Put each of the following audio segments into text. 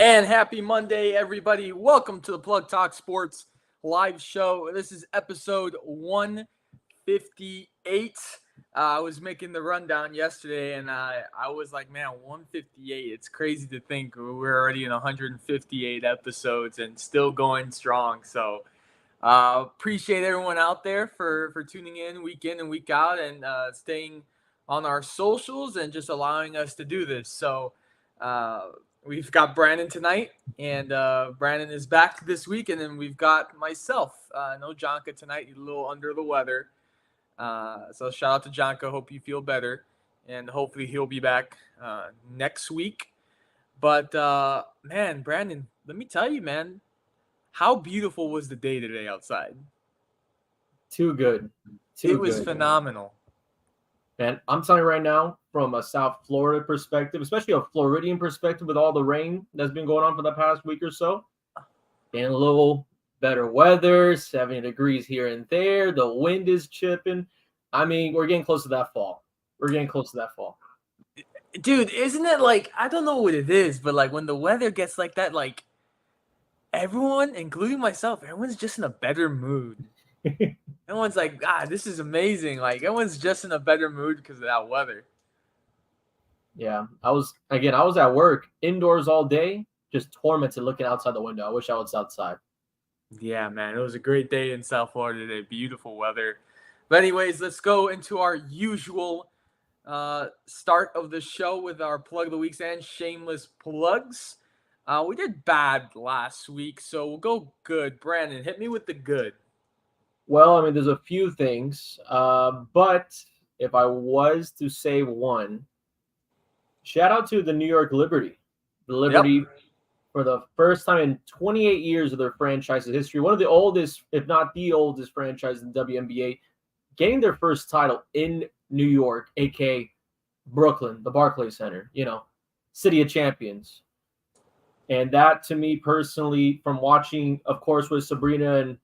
And happy Monday, everybody. Welcome to the Plug Talk Sports live show. This is episode 158. I was making the rundown yesterday, and I was like, man, 158. It's crazy to think we're already in 158 episodes and still going strong. So appreciate everyone out there for tuning in and week out and staying on our socials and just allowing us to do this. So we've got Brandon tonight, and Brandon is back this week. And then we've got myself. No Jonka tonight. He's a little under the weather. So shout out to Jonka. Hope you feel better. And hopefully he'll be back next week. But, man, Brandon, let me tell you, man, how beautiful was the day today outside? Too good. It was phenomenal. And I'm telling you right now, from a South Florida perspective, especially a Floridian perspective with all the rain that's been going on for the past week or so, getting a little better weather, 70 degrees here and there. The wind is chipping. I mean, we're getting close to that fall. Dude, isn't it like, I don't know what it is, but like when the weather gets like that, like everyone, including myself, everyone's just in a better mood. Everyone's like, this is amazing. Like, everyone's just in a better mood because of that weather. Yeah, I was at work, indoors all day, just tormented looking outside the window. I wish I was outside. Yeah, man, it was a great day in South Florida today. Beautiful weather. But anyways, let's go into our usual start of the show with our plug of the weeks and shameless plugs. We did bad last week, so we'll go good. Brandon, hit me with the good. Well, I mean, there's a few things, but if I was to say one, shout out to the New York Liberty. The Liberty, for the first time in 28 years of their franchise's history, one of the oldest, if not the oldest franchise in the WNBA, getting their first title in New York, a.k.a. Brooklyn, the Barclays Center, City of Champions. And that, to me personally, from watching, of course, with Sabrina and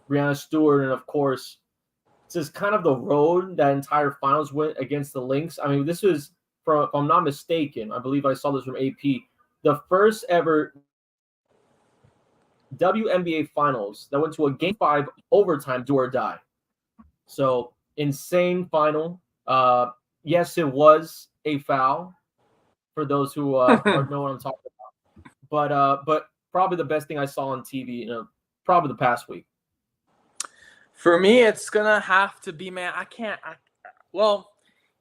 Breanna Stewart, and of course, it's just kind of the road that entire finals went against the Lynx. I mean, this was, if I'm not mistaken, I believe I saw this from AP, the first ever WNBA finals that went to a Game 5 overtime, do or die. So, insane final. Yes, it was a foul for those who know what I'm talking about. But probably the best thing I saw on TV, probably the past week. For me, it's going to have to be, man,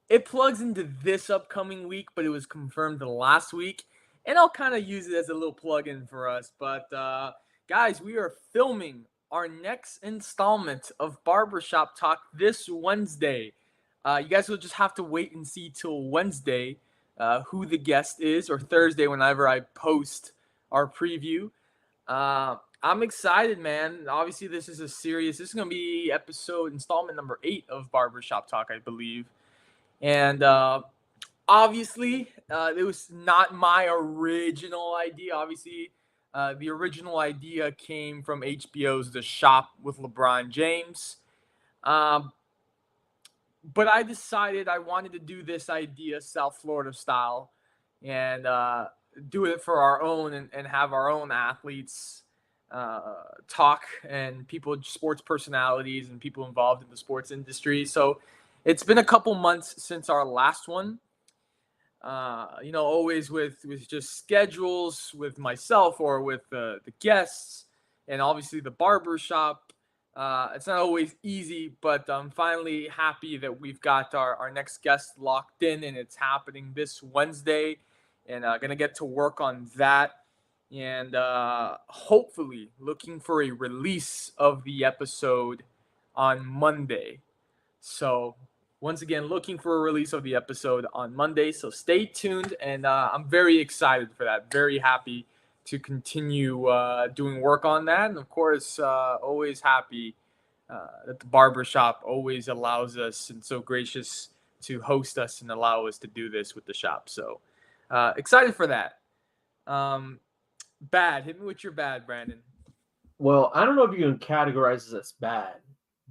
it plugs into this upcoming week, but it was confirmed last week. And I'll kind of use it as a little plug-in for us. But, guys, we are filming our next installment of Barbershop Talk this Wednesday. You guys will just have to wait and see till Wednesday who the guest is, or Thursday whenever I post our preview. I'm excited, man. Obviously, this is going to be installment number 8 of Barbershop Talk, I believe. And obviously, it was not my original idea. Obviously, the original idea came from HBO's The Shop with LeBron James. But I decided I wanted to do this idea South Florida style and do it for our own and have our own athletes talk, and sports personalities and people involved in the sports industry. So it's been a couple months since our last one. Always with just schedules with myself or with the guests, and obviously the barbershop. It's not always easy, but I'm finally happy that we've got our next guest locked in, and it's happening this Wednesday, and going to get to work on that. And hopefully looking for a release of the episode on Monday. So once again, looking for a release of the episode on Monday. So stay tuned, and I'm very excited for that. Very happy to continue doing work on that. And, of course, always happy that the barbershop always allows us and so gracious to host us and allow us to do this with the shop. So excited for that. Bad. Hit me with your bad, Brandon. Well, I don't know if you can categorize this as bad,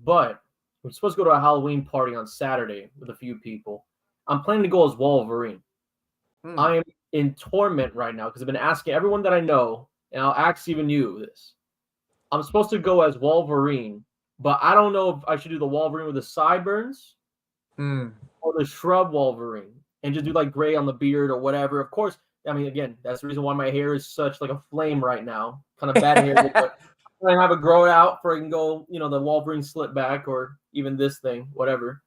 but we're supposed to go to a Halloween party on Saturday with a few people. I'm planning to go as Wolverine. I am in torment right now because I've been asking everyone that I know, and I'll ask even you this. I'm supposed to go as Wolverine, but I don't know if I should do the Wolverine with the sideburns or the shrub Wolverine and just do like gray on the beard or whatever. Of course, I mean, again, that's the reason why my hair is such like a flame right now. Kind of bad hair, but I have it grow it out for I can go, the Wolverine slit back or even this thing, whatever.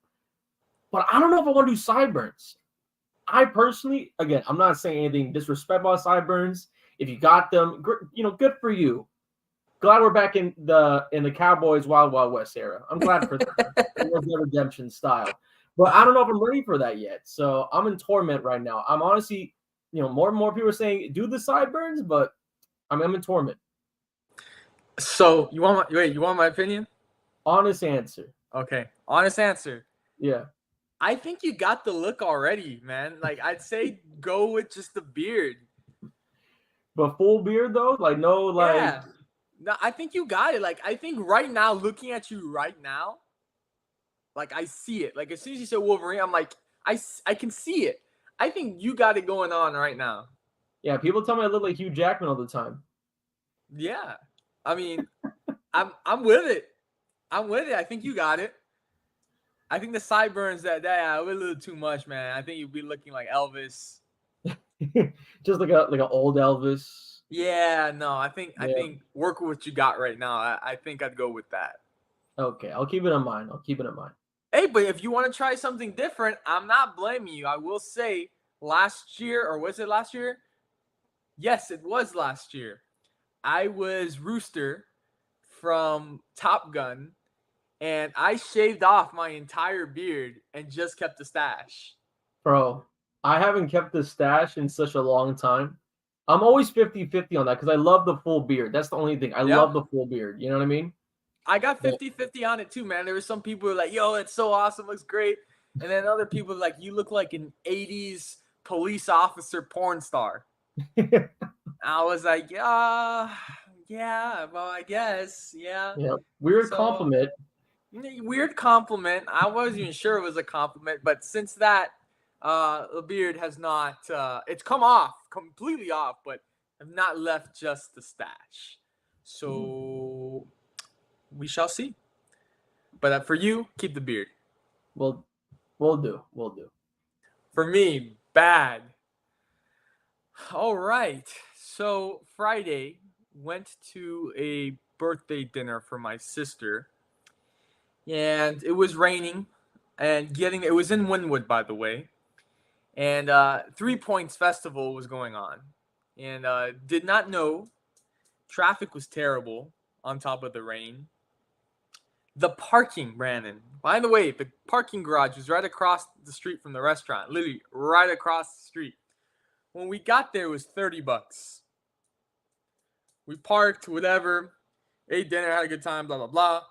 But I don't know if I want to do sideburns. I personally, again, I'm not saying anything disrespectful about sideburns. If you got them, good for you. Glad we're back in the Cowboys Wild Wild West era. I'm glad for that. It was the redemption style. But I don't know if I'm ready for that yet. So I'm in torment right now. I'm honestly, more and more people are saying do the sideburns, but I'm in torment. So you want my opinion? Honest answer. Okay, honest answer. Yeah. I think you got the look already, man. Like I'd say go with just the beard. But full beard though, like no, like Yeah. No, I think you got it. Like I think right now, looking at you right now, like I see it. Like as soon as you said Wolverine, I'm like, I can see it. I think you got it going on right now. yeah. People tell me I look like Hugh Jackman all the time. Yeah. I mean, I'm with it. I'm with it. I think you got it. I think the sideburns that were a little too much, man. I think you'd be looking like Elvis. Just like an old Elvis. Yeah, no, I think work with what you got right now. I think I'd go with that. Okay, I'll keep it in mind. Hey, but if you want to try something different, I'm not blaming you. I will say last year, or was it last year? Yes, it was last year. I was Rooster from Top Gun, and I shaved off my entire beard and just kept the stash. Bro, I haven't kept the stash in such a long time. I'm always 50-50 on that because I love the full beard. That's the only thing. I Yep. love the full beard. You know what I mean? I got 50-50 on it too, man. There were some people who were like, yo, it's so awesome, looks great. And then other people like, you look like an 80s police officer porn star. I was like, yeah, well, I guess, yeah. Yeah. Weird compliment. Weird compliment. I wasn't even sure it was a compliment, but since that, the beard has not, it's come off, completely off, but have not left just the stash. So we shall see. But for you, keep the beard. We'll do. For me, bad. All right. So Friday, went to a birthday dinner for my sister, and it was raining, and it was in Wynwood, by the way, and 3 Points Festival was going on, and did not know traffic was terrible on top of the rain. The parking, Brandon. By the way, the parking garage was right across the street from the restaurant, literally right across the street. When we got there, it was $30. We parked, whatever, ate dinner, had a good time, blah, blah, blah.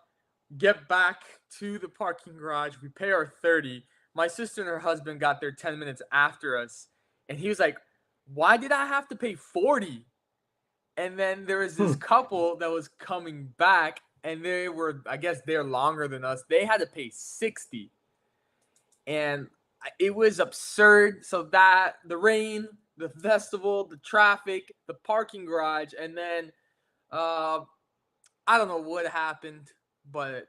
Get back to the parking garage. We pay our 30. My sister and her husband got there 10 minutes after us. And he was like, why did I have to pay 40? And then there was this couple that was coming back, and they were, I guess they're longer than us. They had to pay 60. And it was absurd. So that, the rain, the festival, the traffic, the parking garage, and then I don't know what happened, but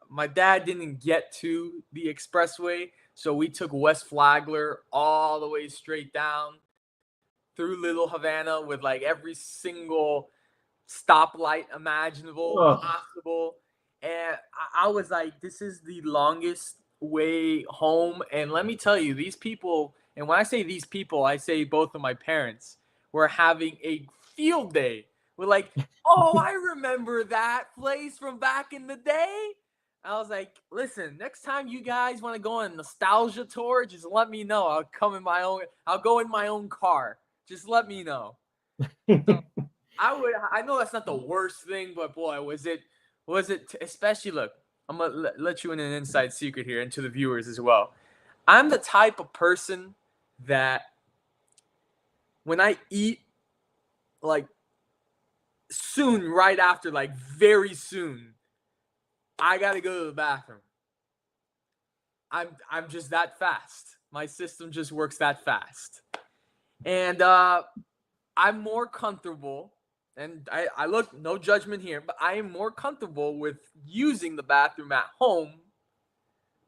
my dad didn't get to the expressway, so we took West Flagler all the way straight down through Little Havana with like every single stoplight imaginable, possible. And I was like, this is the longest way home. And let me tell you, these people, and when I say these people, I say both of my parents, were having a field day. We're like, oh, I remember that place from back in the day. I was like, listen, next time you guys want to go on a nostalgia tour, just let me know. I'll go in my own car. Just let me know. So I know that's not the worst thing, but boy, was it especially, look, I'm going to let you in an inside secret here and to the viewers as well. I'm the type of person that when I eat, like soon, right after, like very soon, I got to go to the bathroom. I'm just that fast. My system just works that fast. And I'm more comfortable, and I look, no judgment here, but I am more comfortable with using the bathroom at home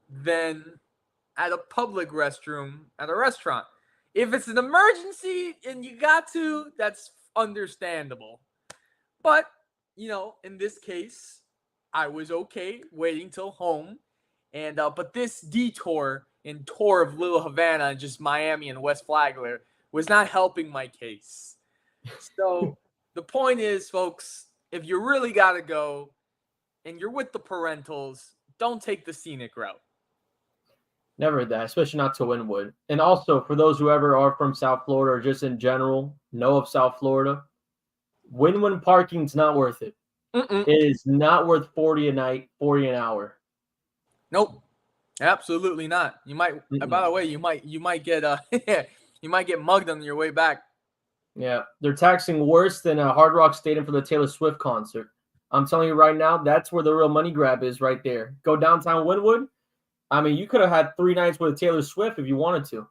than at a public restroom at a restaurant. If it's an emergency and you got to, that's understandable. But, in this case, I was okay waiting till home. And but this detour and tour of Little Havana and just Miami and West Flagler was not helping my case. So the point is, folks, if you really gotta go and you're with the parentals, don't take the scenic route. Never that, especially not to Wynwood. And also, for those who ever are from South Florida or just in general know of South Florida, Wynwood parking's not worth it. Mm-mm. It is not worth 40 a night, 40 an hour. Nope, absolutely not. You might. By the way, you might get you might get mugged on your way back. Yeah, they're taxing worse than a Hard Rock Stadium for the Taylor Swift concert. I'm telling you right now, that's where the real money grab is right there. Go downtown Wynwood. I mean, you could have had 3 nights with Taylor Swift if you wanted to.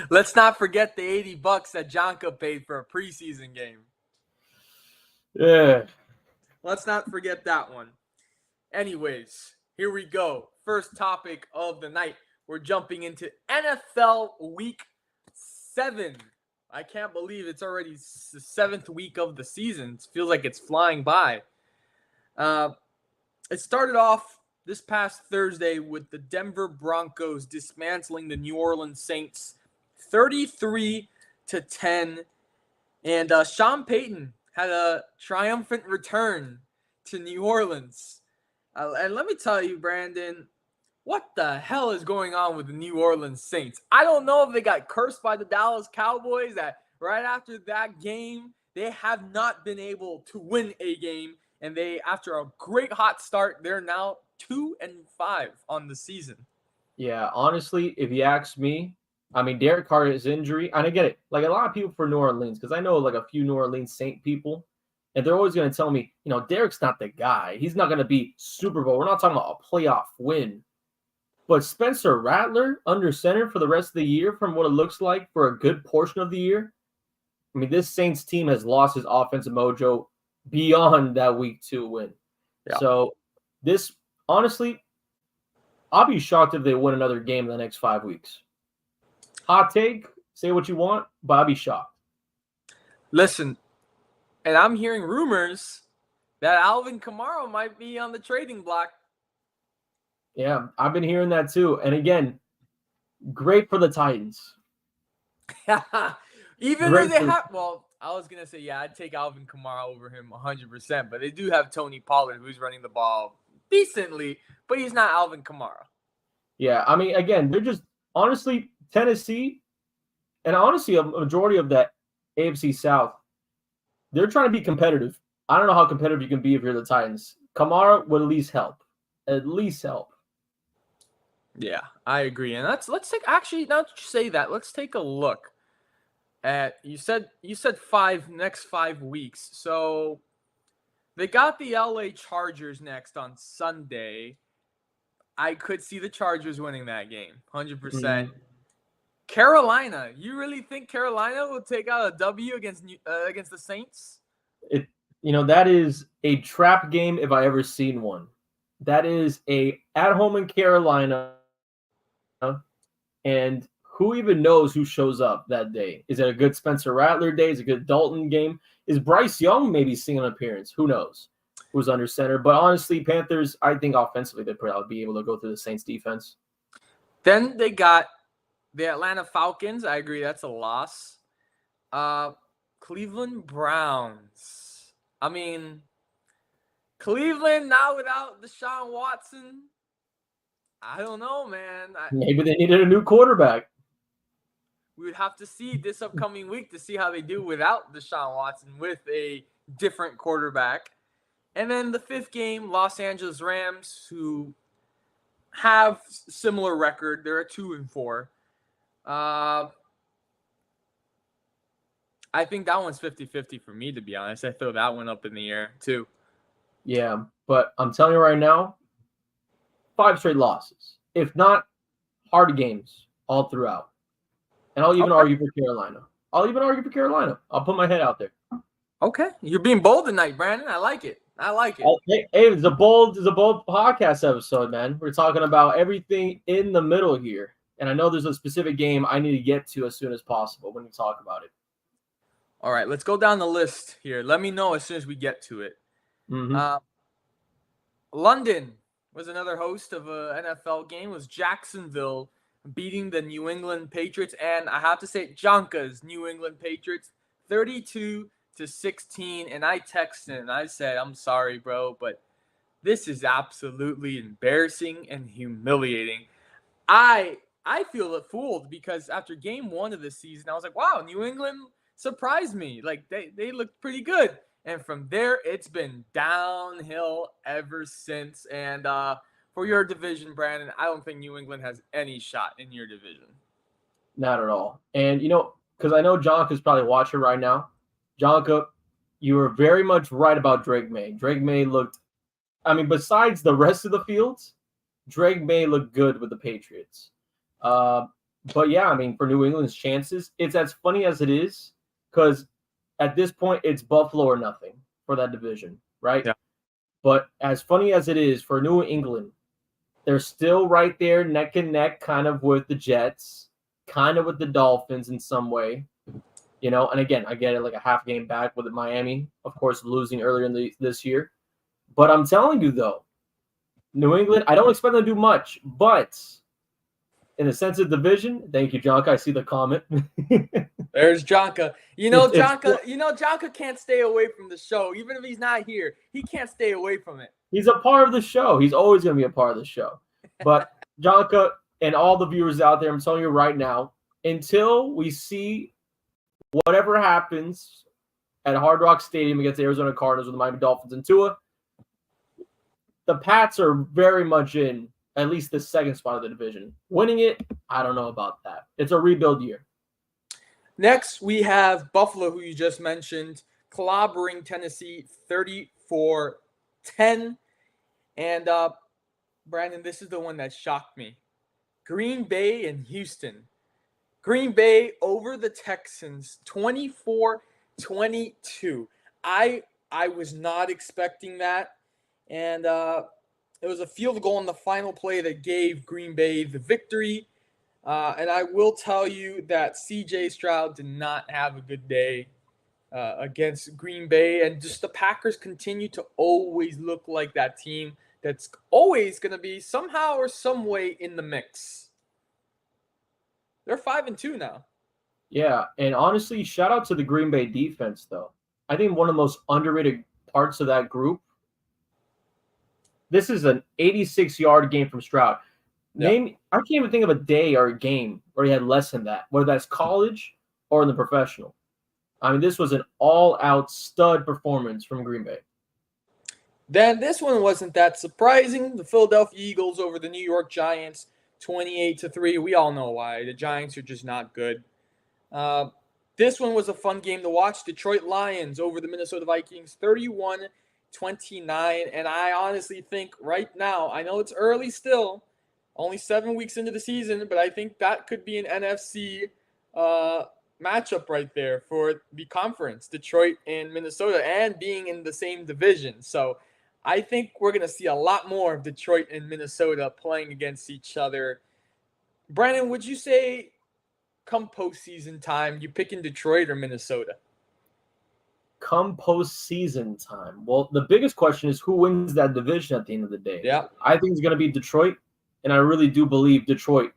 Let's not forget the $80 that Jonka paid for a preseason game. Yeah. Let's not forget that one. Anyways, here we go. First topic of the night. We're jumping into NFL Week 7. I can't believe it's already the 7th week of the season. It feels like it's flying by. It started off this past Thursday with the Denver Broncos dismantling the New Orleans Saints 33-10. And Sean Payton had a triumphant return to New Orleans. And let me tell you, Brandon, what the hell is going on with the New Orleans Saints? I don't know if they got cursed by the Dallas Cowboys that right after that game, they have not been able to win a game. And they, after a great hot start, they're now 2-5 on the season. Yeah, honestly, if you ask me, I mean, Derek Carr's injury, and I get it. Like a lot of people for New Orleans, because I know like a few New Orleans Saint people, and they're always going to tell me, Derek's not the guy. He's not going to be Super Bowl. We're not talking about a playoff win. But Spencer Rattler under center for the rest of the year, from what it looks like for a good portion of the year. I mean, this Saints team has lost his offensive mojo beyond that Week 2 win. Yeah. So this, honestly, I'll be shocked if they win another game in the next 5 weeks. Hot take, say what you want, but I'll be shocked. Listen, and I'm hearing rumors that Alvin Kamara might be on the trading block. Yeah, I've been hearing that too. And again, great for the Titans. Even though they have, I was going to say, I'd take Alvin Kamara over him 100%, but they do have Tony Pollard, who's running the ball decently, but he's not Alvin Kamara. Yeah, I mean, again, they're just, honestly, Tennessee, and honestly, a majority of that AFC South, they're trying to be competitive. I don't know how competitive you can be if you're the Titans. Kamara would at least help. At least help. Yeah, I agree. And let's take, actually, now that you say that, let's take a look at, you said next 5 weeks. So they got the LA Chargers next on Sunday. I could see the Chargers winning that game, 100%. Mm-hmm. Carolina, you really think Carolina will take out a W against the Saints? That is a trap game if I ever seen one. That is a at home in Carolina, and who even knows who shows up that day? Is it a good Spencer Rattler day? Is it a good Dalton game? Is Bryce Young maybe seeing an appearance? Who knows? Who's under center? But honestly, Panthers, I think offensively they'd probably be able to go through the Saints defense. Then they got the Atlanta Falcons. I agree, that's a loss. Cleveland Browns. I mean, Cleveland now without Deshaun Watson. I don't know, man. Maybe they needed a new quarterback. We would have to see this upcoming week to see how they do without Deshaun Watson with a different quarterback. And then the 5th game, Los Angeles Rams, who have similar record. They're at 2-4. I think that one's 50-50 for me, to be honest. I throw that one up in the air, too. Yeah, but I'm telling you right now, 5 straight losses. If not, hard games all throughout. And I'll even Okay. argue for Carolina. I'll put my head out there. Okay. You're being bold tonight, Brandon. I like it. I like it. Hey, it's a bold podcast episode, man. We're talking about everything in the middle here. And I know there's a specific game I need to get to as soon as possible when we talk about it. All right. Let's go down the list here. Let me know as soon as we get to it. Mm-hmm. London was another host of an NFL game. It was Jacksonville beating the New England Patriots, and I have to say, Jonka's New England Patriots, 32-16. And I texted and I said, "I'm sorry, bro, but this is absolutely embarrassing and humiliating." I feel fooled because after game one of the season, I was like, wow, New England surprised me. Like they looked pretty good. And from there, it's been downhill ever since. And for your division, Brandon, I don't think New England has any shot in your division. Not at all. And because I know Jonka's probably watching right now. Jonka, you were very much right about Drake May. Drake May looked, besides the rest of the fields, Drake May looked good with the Patriots. But yeah, for New England's chances, it's as funny as it is, because at this point it's Buffalo or nothing for that division, right? Yeah. But as funny as it is for New England, they're still right there neck and neck, kind of with the Jets, kind of with the Dolphins in some way. And again, I get it, like a half game back with Miami, of course, losing earlier in this year. But I'm telling you, though, New England, I don't expect them to do much, but in the sense of division, thank you, Jonka. I see the comment. There's Jonka. Jonka can't stay away from the show. Even if he's not here, he can't stay away from it. He's a part of the show. He's always going to be a part of the show. But Jonka and all the viewers out there, I'm telling you right now, until we see whatever happens at Hard Rock Stadium against the Arizona Cardinals with the Miami Dolphins and Tua, the Pats are very much in at least the second spot of the division. Winning it, I don't know about that. It's a rebuild year. Next, we have Buffalo, who you just mentioned, clobbering Tennessee 34-10. And Brandon, this is the one that shocked me. Green Bay and Houston. Green Bay over the Texans 24-22. I was not expecting that. And it was a field goal in the final play that gave Green Bay the victory. And I will tell you that C.J. Stroud did not have a good day against Green Bay. And just the Packers continue to always look like that team that's always going to be somehow or some way in the mix. They're 5-2 now. Yeah, and honestly, shout out to the Green Bay defense, though. I think one of the most underrated parts of that group. This is an 86-yard game from Stroud. I can't even think of a day or a game where he had less than that, whether that's college or in the professional. This was an all-out stud performance from Green Bay. Then this one wasn't that surprising. The Philadelphia Eagles over the New York Giants, 28-3. We all know why. The Giants are just not good. This one was a fun game to watch. Detroit Lions over the Minnesota Vikings, 31-29. And I honestly think right now, I know it's early still, only 7 weeks into the season, but I think that could be an NFC matchup right there for the conference, Detroit and Minnesota, and being in the same division. So I think we're going to see a lot more of Detroit and Minnesota playing against each other. Brandon, would you say come postseason time, you picking Detroit or Minnesota? Come postseason time. Well, the biggest question is who wins that division at the end of the day. Yeah. I think it's going to be Detroit, and I really do believe Detroit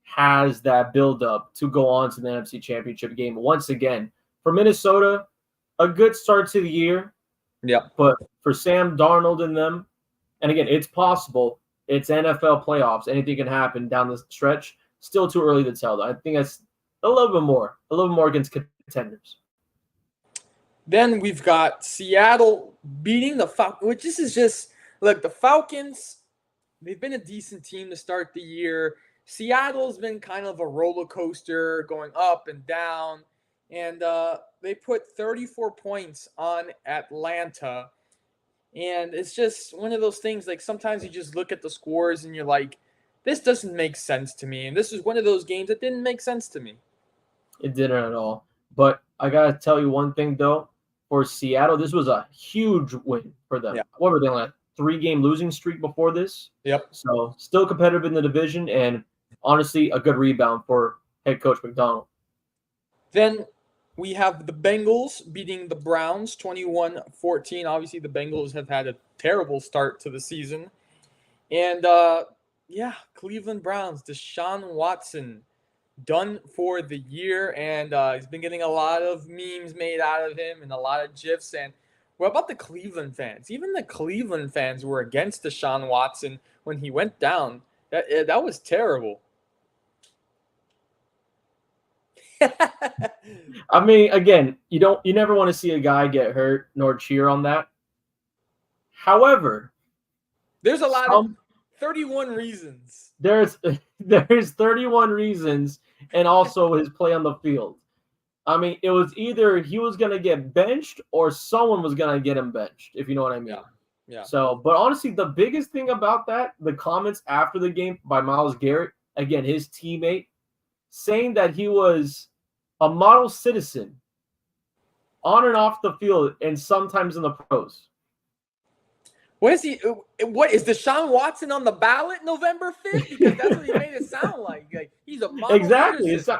has that build-up to go on to the NFC Championship game once again. For Minnesota, a good start to the year. Yeah. But for Sam Darnold and them, and again, it's possible. It's NFL playoffs. Anything can happen down the stretch. Still too early to tell, though. I think that's a little bit more against contenders. Then we've got Seattle beating the Falcons, which this is just, look, the Falcons, they've been a decent team to start the year. Seattle's been kind of a roller coaster going up and down. And they put 34 points on Atlanta. And it's just one of those things, like sometimes you just look at the scores and you're like, this doesn't make sense to me. And this is one of those games that didn't make sense to me. It didn't at all. But I gotta tell you one thing though, for Seattle, this was a huge win for Yeah. them. What were they like 3-game losing streak before this? Yep. So still competitive in the division, and honestly, a good rebound for head coach McDonald. Then we have the Bengals beating the Browns 21-14. Obviously, the Bengals have had a terrible start to the season. And yeah, Cleveland Browns, Deshaun Watson, done for the year. And he's been getting a lot of memes made out of him and a lot of GIFs. And what about the Cleveland fans? Even the Cleveland fans were against Deshaun Watson when he went down. That was terrible. I mean, again, you never want to see a guy get hurt nor cheer on that. However, there's a lot of 31 reasons. There's 31 reasons, and also his play on the field. I mean, it was either he was gonna get benched or someone was gonna get him benched, if you know what I mean. Yeah. So, but honestly, the biggest thing about that, the comments after the game by Myles Garrett, again, his teammate, saying that he was a model citizen on and off the field and sometimes in the pros. What is he? What is Deshaun Watson on the ballot November 5th? Because that's what he made it sound like. Like he's a model Exactly. citizen.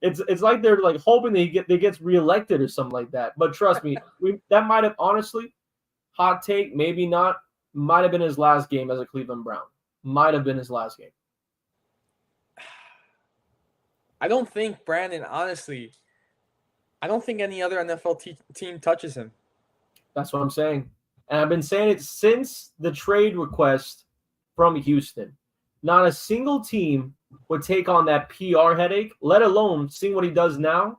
It's like they're like hoping that he gets reelected or something like that. But trust me, that might have honestly, hot take, maybe not, might have been his last game as a Cleveland Brown. Might have been his last game. I don't think Brandon. Honestly, I don't think any other NFL team touches him. That's what I'm saying. And I've been saying it since the trade request from Houston. Not a single team would take on that PR headache, let alone seeing what he does now.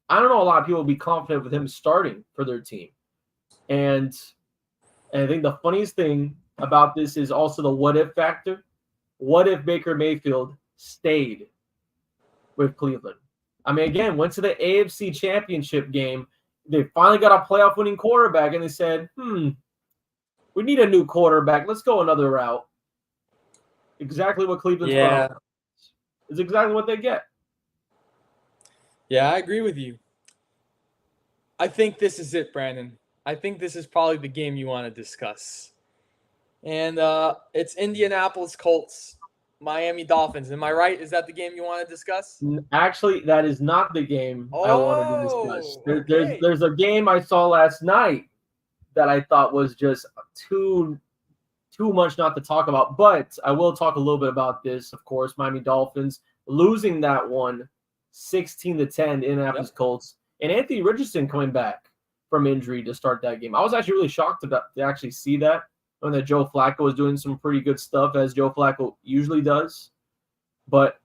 I don't know a lot of people would be confident with him starting for their team. And I think the funniest thing about this is also the what-if factor. What if Baker Mayfield stayed with Cleveland? I mean, again, went to the AFC Championship game. They finally got a playoff-winning quarterback, and they said, we need a new quarterback. Let's go another route. Exactly what Cleveland's route is exactly what they get. Yeah, I agree with you. I think this is it, Brandon. I think this is probably the game you want to discuss. And it's Indianapolis Colts, Miami Dolphins. Am I right? Is that the game you want to discuss? Actually, that is not the game I wanted to discuss. Okay. There's a game I saw last night that I thought was just too much not to talk about. But I will talk a little bit about this, of course. Miami Dolphins losing that one 16-10 to Indianapolis Colts. And Anthony Richardson coming back from injury to start that game. I was actually really shocked to actually see that, when that Joe Flacco was doing some pretty good stuff, as Joe Flacco usually does. But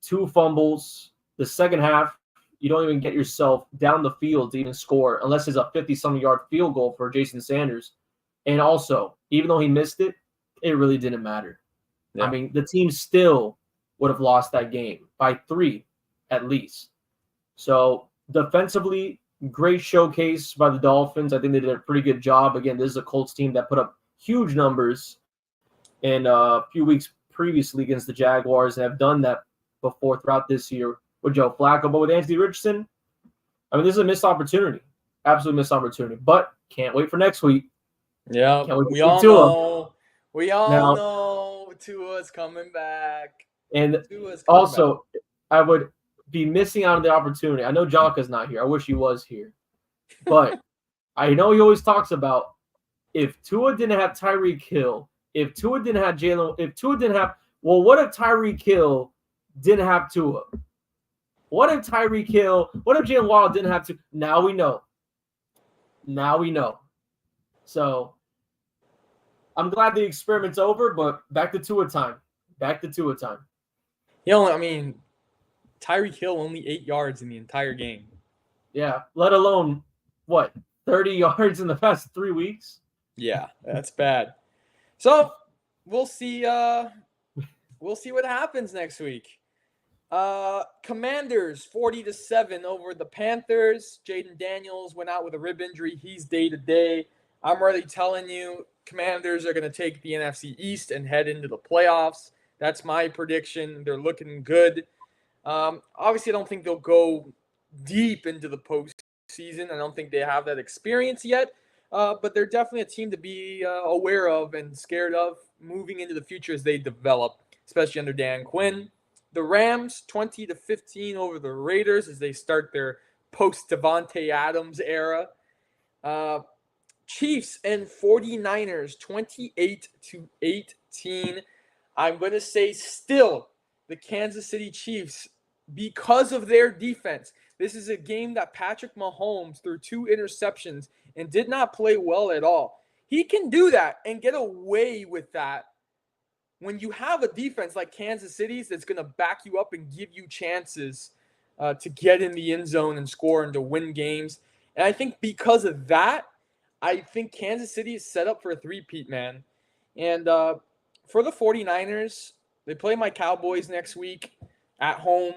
2 fumbles. The second half, you don't even get yourself down the field to even score unless it's a 50-something yard field goal for Jason Sanders. And also, even though he missed it, it really didn't matter. Yeah. I mean, the team still would have lost that game by 3 at least. So defensively, great showcase by the Dolphins. I think they did a pretty good job. Again, this is a Colts team that put up huge numbers in a few weeks previously against the Jaguars and have done that before throughout this year with Joe Flacco. But with Anthony Richardson, I mean, this is a missed opportunity. Absolute missed opportunity. But can't wait for next week. Yeah, we all know Tua's coming back. And also, I would be missing out on the opportunity. I know Jalka's not here. I wish he was here. But I know he always talks about if Tua didn't have Tyreek Hill, if Tua didn't have Jalen, if Tua didn't have, well, what if Tyreek Hill didn't have Tua? What if Tyreek Hill, what if Jalen Waddle didn't have Tua? Now we know. Now we know. So I'm glad the experiment's over, but back to Tua time. Back to Tua time. You know, I mean, Tyreek Hill only 8 yards in the entire game. Yeah, let alone, 30 yards in the past 3 weeks? Yeah, that's bad. So we'll see what happens next week. Commanders 40-7 over the Panthers. Jaden Daniels went out with a rib injury. He's day-to-day. I'm already telling you, Commanders are going to take the NFC East and head into the playoffs. That's my prediction. They're looking good. Obviously, I don't think they'll go deep into the postseason. I don't think they have that experience yet, but they're definitely a team to be aware of and scared of moving into the future as they develop, especially under Dan Quinn. The Rams 20-15 over the Raiders as they start their post Devontae Adams era. Uh, Chiefs and 49ers 28-18. I'm going to say still the Kansas City Chiefs because of their defense. This is a game that Patrick Mahomes threw 2 interceptions and did not play well at all. He can do that and get away with that when you have a defense like Kansas City's that's going to back you up and give you chances to get in the end zone and score and to win games. And I think because of that, I think Kansas City is set up for a three-peat, man. And for the 49ers, they play my Cowboys next week at home.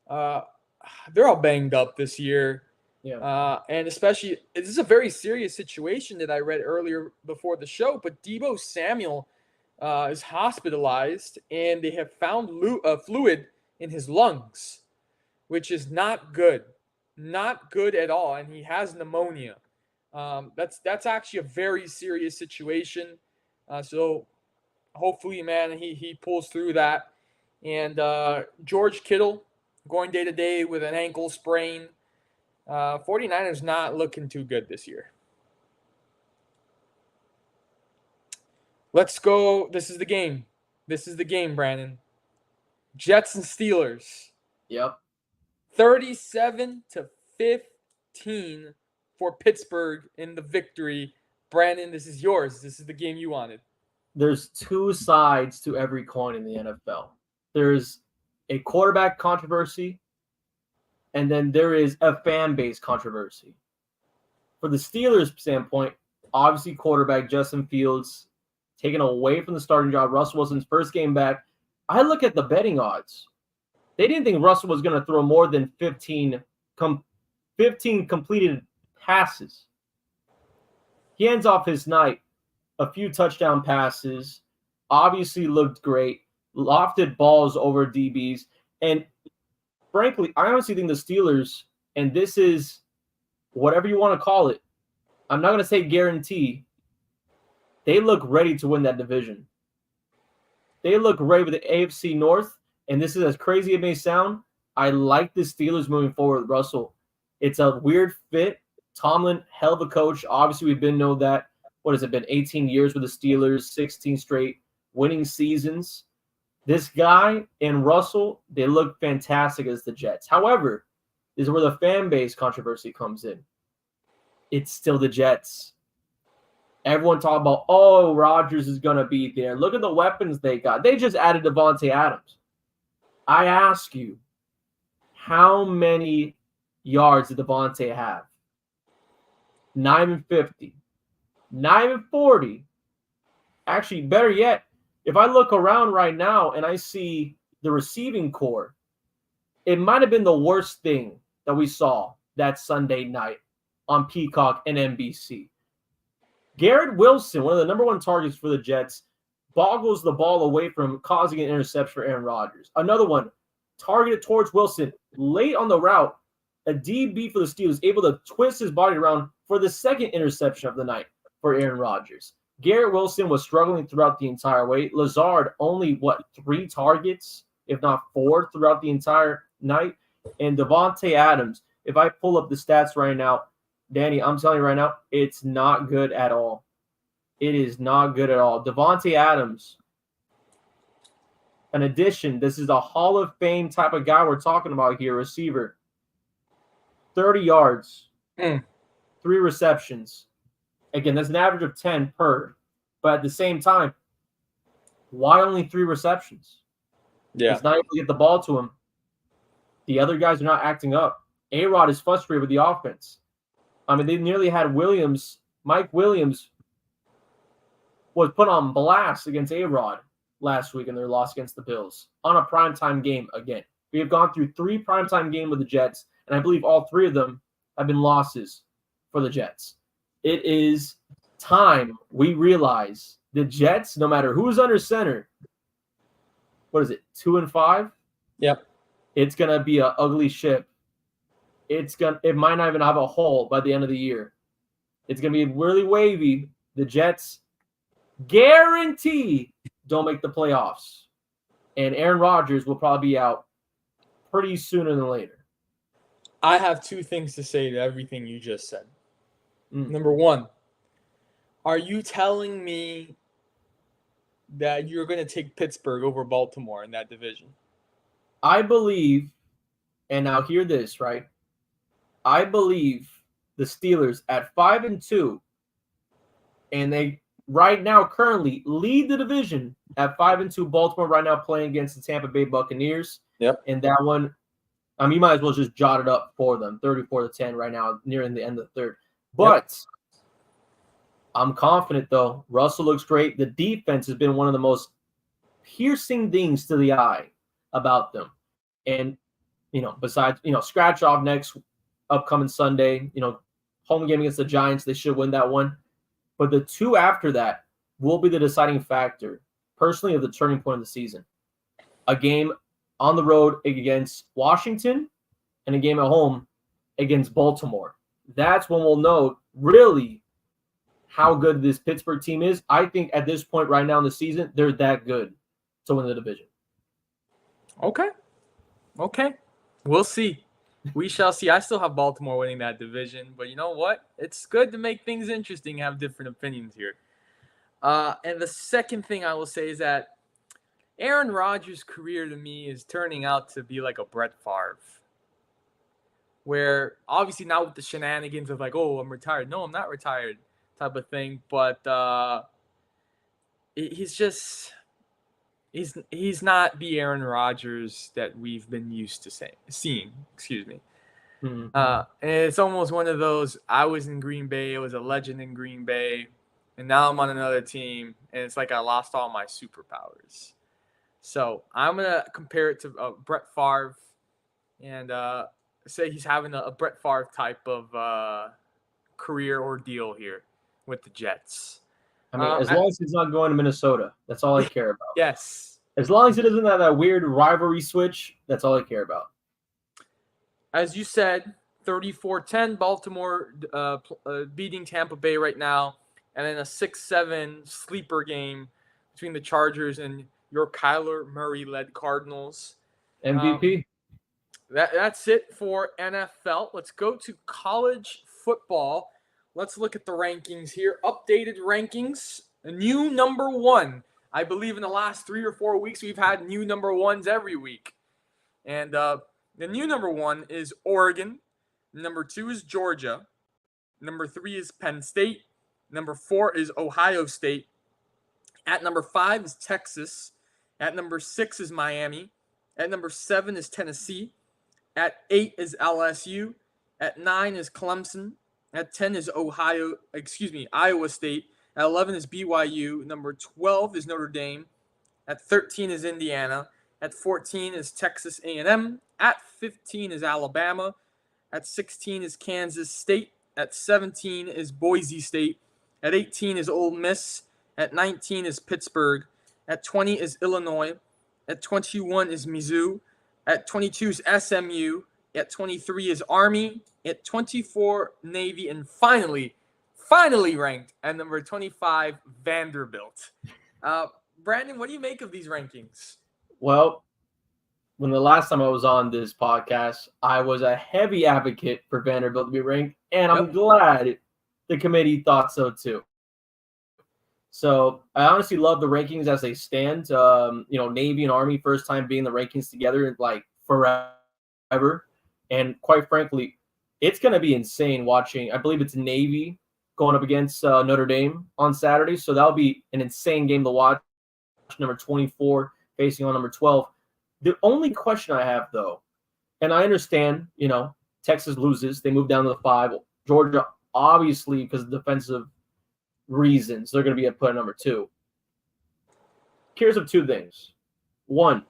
They're all banged up this year. Yeah. And especially, this is a very serious situation that I read earlier before the show, but Deebo Samuel is hospitalized, and they have found fluid in his lungs, which is not good. Not good at all. And he has pneumonia. That's actually a very serious situation. So hopefully, man, he pulls through that. And George Kittle going day to day with an ankle sprain. 49ers not looking too good this year. Let's go. This is the game. This is the game, Brandon. Jets and Steelers. Yep. 37-15 for Pittsburgh in the victory. Brandon, this is yours. This is the game you wanted. There's two sides to every coin in the NFL. There's a quarterback controversy, and then there is a fan base controversy. For the Steelers' standpoint, obviously quarterback Justin Fields taken away from the starting job. Russell Wilson's first game back. I look at the betting odds. They didn't think Russell was going to throw more than 15 completed passes. He ends off his night, a few touchdown passes, obviously looked great, lofted balls over DBs, and frankly, I honestly think the Steelers, and this is whatever you want to call it, I'm not going to say guarantee, they look ready to win that division. They look ready with the AFC North, and this is as crazy as it may sound. I like the Steelers moving forward with Russell. It's a weird fit. Tomlin, hell of a coach. Obviously, we've been know that. What has it been? 18 years with the Steelers, 16 straight winning seasons. This guy and Russell, they look fantastic as the Jets. However, this is where the fan base controversy comes in. It's still the Jets. Everyone talking about, oh, Rodgers is going to be there. Look at the weapons they got. They just added Devontae Adams. I ask you, how many yards did Devontae have? 950. 940. Actually, better yet, if I look around right now and I see the receiving core, it might have been the worst thing that we saw that Sunday night on Peacock and NBC. Garrett Wilson, one of the number one targets for the Jets, boggles the ball away from causing an interception for Aaron Rodgers. Another one targeted towards Wilson late on the route. A DB for the Steelers able to twist his body around for the second interception of the night for Aaron Rodgers. Garrett Wilson was struggling throughout the entire way. Lazard only, 3 targets, if not 4, throughout the entire night. And Devontae Adams, if I pull up the stats right now, Danny, I'm telling you right now, it's not good at all. It is not good at all. Devontae Adams, in addition, this is a Hall of Fame type of guy we're talking about here, receiver. 30 yards, 3 receptions. Again, that's an average of 10 per. But at the same time, why only 3 receptions? Yeah. He's not able to get the ball to him. The other guys are not acting up. A-Rod is frustrated with the offense. I mean, they nearly had Williams. Mike Williams was put on blast against A-Rod last week in their loss against the Bills on a primetime game again. We have gone through 3 primetime games with the Jets, and I believe all 3 of them have been losses for the Jets. It is time we realize the Jets, no matter who's under center, what is it, 2-5? Yep. It's gonna be an ugly ship. It might not even have a hole by the end of the year. It's gonna be really wavy. The Jets guarantee don't make the playoffs, and Aaron Rodgers will probably be out pretty sooner than later. I have two things to say to everything you just said. Number one, are you telling me that you're going to take Pittsburgh over Baltimore in that division? I believe, and now hear this, right? I believe the Steelers at 5-2, and they right now currently lead the division at 5-2. Baltimore right now playing against the Tampa Bay Buccaneers. Yep. And that one, I mean, you might as well just jot it up for them. 34-10 right now, nearing the end of the third. But I'm confident, though. Russell looks great. The defense has been one of the most piercing things to the eye about them. And, besides, scratch off next upcoming Sunday, home game against the Giants, they should win that one. But the two after that will be the deciding factor, personally, of the turning point of the season. A game on the road against Washington and a game at home against Baltimore. That's when we'll know really how good this Pittsburgh team is. I think at this point right now in the season, they're that good to win the division. Okay. We'll see. We shall see. I still have Baltimore winning that division, but you know what? It's good to make things interesting, have different opinions here. And the second thing I will say is that Aaron Rodgers' career to me is turning out to be like a Brett Favre, where obviously not with the shenanigans of like, oh, I'm retired. No, I'm not retired type of thing, but he's not the Aaron Rodgers that we've been used to seeing. Excuse me. Mm-hmm. And it's almost one of those, I was in Green Bay, I was a legend in Green Bay, and now I'm on another team, and it's like I lost all my superpowers. So I'm going to compare it to Brett Favre and say he's having a Brett Favre type of career ordeal here with the Jets. I mean, as long as he's not going to Minnesota, that's all I care about. Yes. As long as he doesn't have that weird rivalry switch, that's all I care about. As you said, 34-10, Baltimore beating Tampa Bay right now, and then a 6-7 sleeper game between the Chargers and your Kyler Murray-led Cardinals. MVP. That's it for NFL. Let's go to college football. Let's look at the rankings here. Updated rankings. A new number one. I believe in the last 3 or 4 weeks, we've had new number ones every week. And the new number one is Oregon. Number 2 is Georgia. Number 3 is Penn State. Number 4 is Ohio State. At number 5 is Texas. At number 6 is Miami. At number 7 is Tennessee. At 8 is LSU. At 9 is Clemson. At 10 is Iowa State. At 11 is BYU. Number 12 is Notre Dame. At 13 is Indiana. At 14 is Texas A&M. At 15 is Alabama. At 16 is Kansas State. At 17 is Boise State. At 18 is Ole Miss. At 19 is Pittsburgh. At 20 is Illinois. At 21 is Mizzou. At 22 is SMU. At 23 is Army. At 24, Navy. And finally ranked at number 25, Vanderbilt. Brandon, what do you make of these rankings? Well, when the last time I was on this podcast, I was a heavy advocate for Vanderbilt to be ranked, and I'm glad the committee thought so too. So I honestly love the rankings as they stand. Navy and Army, first time being the rankings together in like forever. And quite frankly, it's going to be insane watching. I believe it's Navy going up against Notre Dame on Saturday. So that'll be an insane game to watch. Number 24 facing on number 12. The only question I have, though, and I understand, Texas loses. They move down to the 5. Georgia, obviously, because of defensive reasons, they're going to be put at number 2. Curious of 2 things. 1,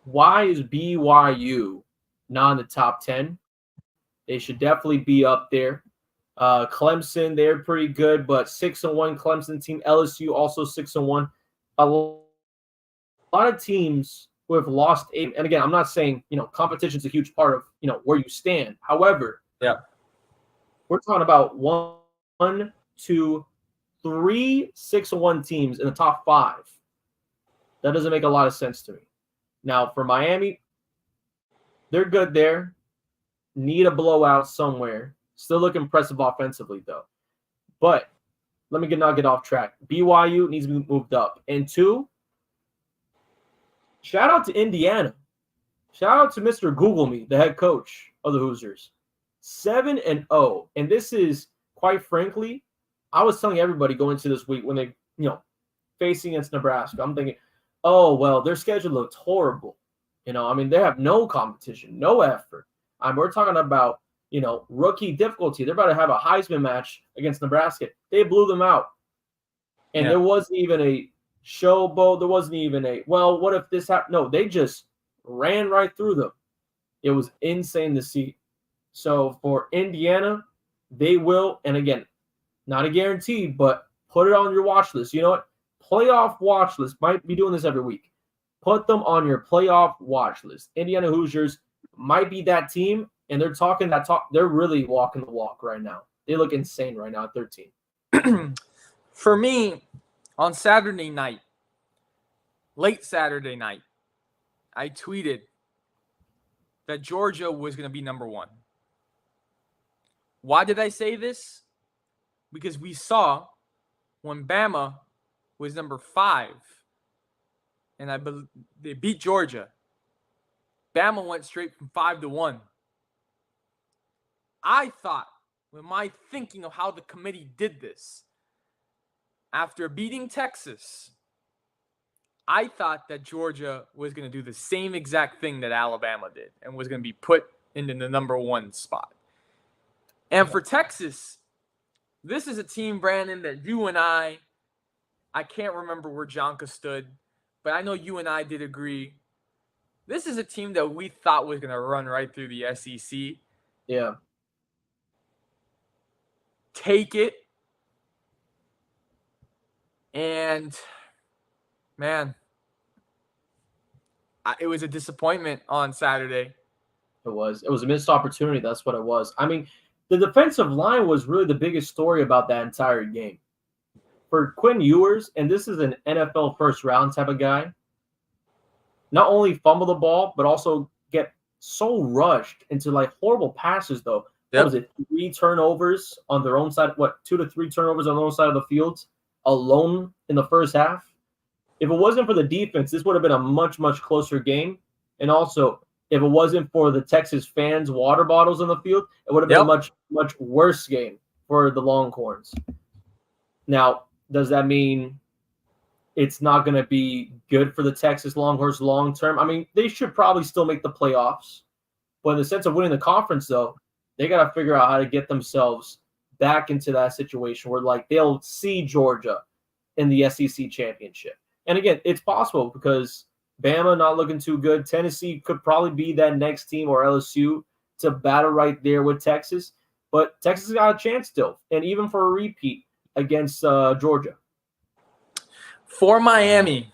why is BYU not in the top 10? They should definitely be up there. Clemson, they're pretty good, but 6-1 Clemson team. LSU also 6-1. A lot of teams who have lost 8. And again, I'm not saying, competition is a huge part of, where you stand. However, Yeah. we're talking about 1, 2, 3 6-1 teams in the top 5. That doesn't make a lot of sense to me. Now, for Miami, they're good there. Need a blowout somewhere. Still look impressive offensively, though. But let me not get off track. BYU needs to be moved up. And 2, shout out to Indiana. Shout out to Mr. Google Me, the head coach of the Hoosiers. 7-0. And this is, quite frankly, I was telling everybody going into this week when they, facing against Nebraska, I'm thinking, oh, well, their schedule looked horrible. They have no competition, no effort. We're talking about, rookie difficulty. They're about to have a Heisman match against Nebraska. They blew them out. And there wasn't even a showboat. There wasn't even well, what if this happened? No, they just ran right through them. It was insane to see. So for Indiana, they will, and again, not a guarantee, but put it on your watch list. You know what? Playoff watch list. Might be doing this every week. Put them on your playoff watch list. Indiana Hoosiers might be that team, and they're talking that talk. They're really walking the walk right now. They look insane right now at 13. For me, on Saturday night, late Saturday night, I tweeted that Georgia was going to be number 1. Why did I say this? Because we saw when Bama was number 5, and they beat Georgia, Bama went straight from 5-1. I thought, with my thinking of how the committee did this, after beating Texas, I thought that Georgia was going to do the same exact thing that Alabama did and was going to be put into the number 1 spot. And for Texas, this is a team, Brandon, that you and I can't remember where Jonka stood, but I know you and I did agree. This is a team that we thought was going to run right through the SEC. Yeah. Take it. And, man, it was a disappointment on Saturday. It was a missed opportunity. That's what it was. The defensive line was really the biggest story about that entire game. For Quinn Ewers, and this is an NFL first round type of guy, not only fumble the ball, but also get so rushed into horrible passes, though. Yep. What was it? 3 turnovers on their own side? 2 to 3 turnovers on their own side of the field alone in the first half? If it wasn't for the defense, this would have been a much, much closer game. And also, if it wasn't for the Texas fans' water bottles in the field, it would have been a much, much worse game for the Longhorns. Now, does that mean it's not going to be good for the Texas Longhorns long term? They should probably still make the playoffs. But in the sense of winning the conference, though, they got to figure out how to get themselves back into that situation where they'll see Georgia in the SEC championship. And again, it's possible because Bama not looking too good. Tennessee could probably be that next team, or LSU, to battle right there with Texas. But Texas got a chance still, and even for a repeat against Georgia. For Miami,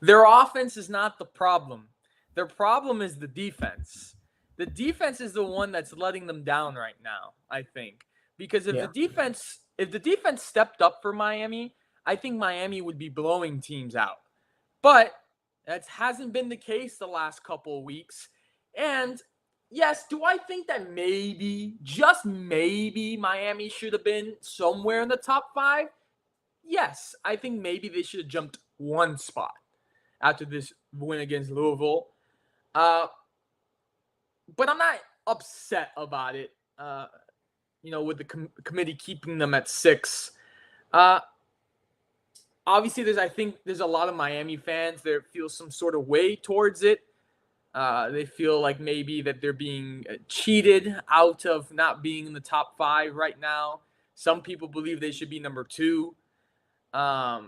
their offense is not the problem. Their problem is the defense. The defense is the one that's letting them down right now, I think. Because if the defense stepped up for Miami, I think Miami would be blowing teams out. But that hasn't been the case the last couple of weeks. And yes, do I think that maybe, just maybe, Miami should have been somewhere in the top 5? Yes, I think maybe they should have jumped 1 spot after this win against Louisville. But I'm not upset about it, with the committee keeping them at 6. Obviously, I think there's a lot of Miami fans that feel some sort of way towards it. They feel like maybe that they're being cheated out of not being in the top 5 right now. Some people believe they should be number 2. I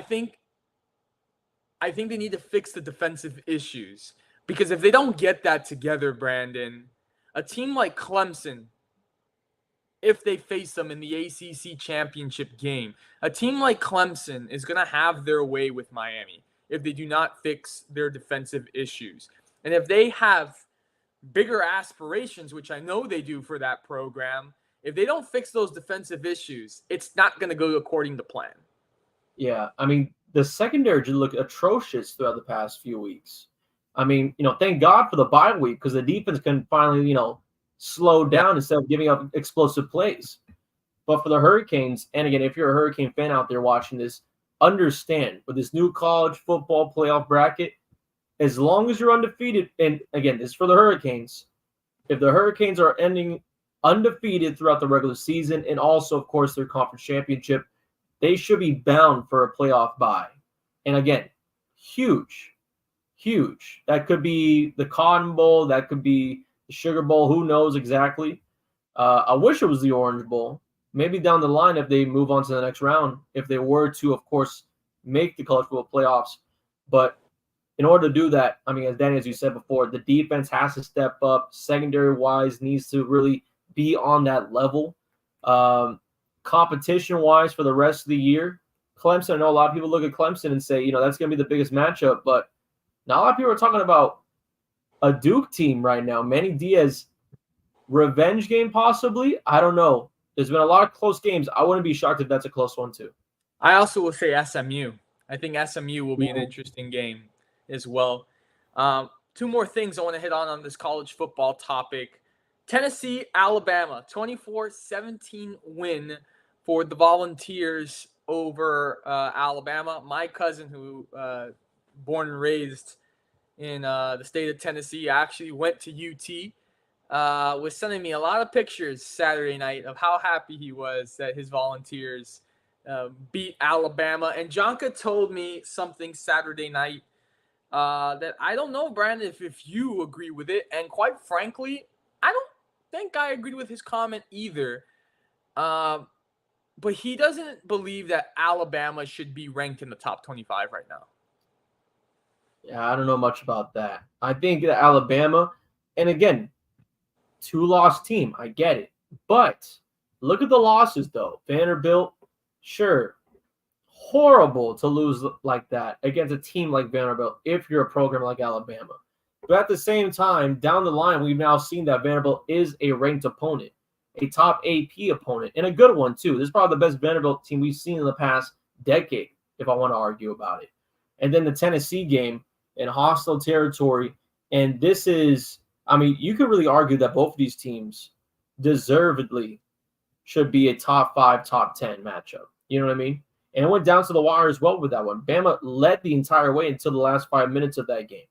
think they need to fix the defensive issues, because if they don't get that together, Brandon, a team like Clemson, if they face them in the ACC championship game, a team like Clemson is going to have their way with Miami. if they do not fix their defensive issues. And if they have bigger aspirations, which I know they do for that program, if they don't fix those defensive issues, it's not going to go according to plan. Yeah, I mean, the secondary just looked atrocious throughout the past few weeks. I mean, thank God for the bye week because the defense can finally, slow Yeah. down instead of giving up explosive plays. But for the Hurricanes, and again, if you're a Hurricane fan out there watching this, understand with this new college football playoff bracket, as long as you're undefeated, and again, this is for the Hurricanes, if the Hurricanes are ending undefeated throughout the regular season and also, of course, their conference championship, they should be bound for a playoff bye. And again, huge, huge. That could be the Cotton Bowl. That could be the Sugar Bowl. Who knows exactly? I wish it was the Orange Bowl. Maybe down the line if they move on to the next round, if they were to, of course, make the college football playoffs. But in order to do that, I mean, as Danny, as you said before, the defense has to step up. Secondary-wise needs to really be on that level. Competition-wise for the rest of the year, Clemson, I know a lot of people look at Clemson and say, that's going to be the biggest matchup. But not a lot of people are talking about a Duke team right now. Manny Diaz, revenge game possibly? I don't know. There's been a lot of close games. I wouldn't be shocked if that's a close one too. I also will say SMU. I think SMU will be an interesting game as well. Two more things I want to hit on this college football topic. Tennessee, Alabama, 24-17 win for the Volunteers over Alabama. My cousin, who born and raised in the state of Tennessee, actually went to UT. Was sending me a lot of pictures Saturday night of how happy he was that his Volunteers beat Alabama. And Jonka told me something Saturday night that I don't know, Brandon, if you agree with it. And quite frankly, I don't think I agreed with his comment either. But he doesn't believe that Alabama should be ranked in the top 25 right now. Yeah, I don't know much about that. I think that Alabama, and again, 2-loss team. I get it. But look at the losses, though. Vanderbilt, sure, horrible to lose like that against a team like Vanderbilt if you're a program like Alabama. But at the same time, down the line, we've now seen that Vanderbilt is a ranked opponent, a top AP opponent, and a good one, too. This is probably the best Vanderbilt team we've seen in the past decade, if I want to argue about it. And then the Tennessee game in hostile territory. And this is, I mean, you could really argue that both of these teams deservedly should be a top 5, top 10 matchup. You know what I mean? And it went down to the wire as well with that one. Bama led the entire way until the last 5 minutes of that game.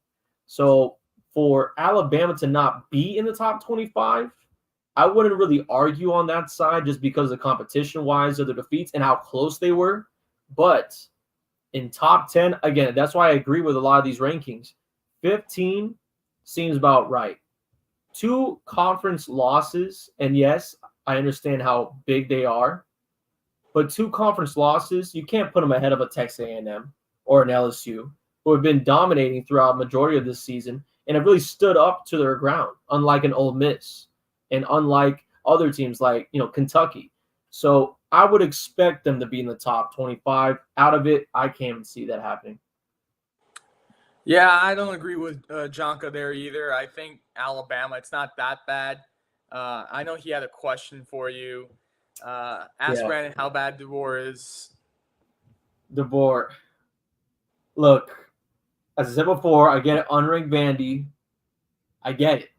So for Alabama to not be in the top 25, I wouldn't really argue on that side just because of competition-wise of the defeats and how close they were. But in top 10, again, that's why I agree with a lot of these rankings. 15 seems about right. 2 conference losses, and yes, I understand how big they are, but 2 conference losses, you can't put them ahead of a Texas A&M or an LSU who have been dominating throughout the majority of this season and have really stood up to their ground, unlike an Ole Miss and unlike other teams like Kentucky. So I would expect them to be in the top 25. Out of it, I can't see that happening. Yeah, I don't agree with Jonka there either. I think Alabama, it's not that bad. I know he had a question for you. Ask Brandon how bad DeBoer is. DeBoer. Look, as I said before, I get it, unranked Vandy. I get it.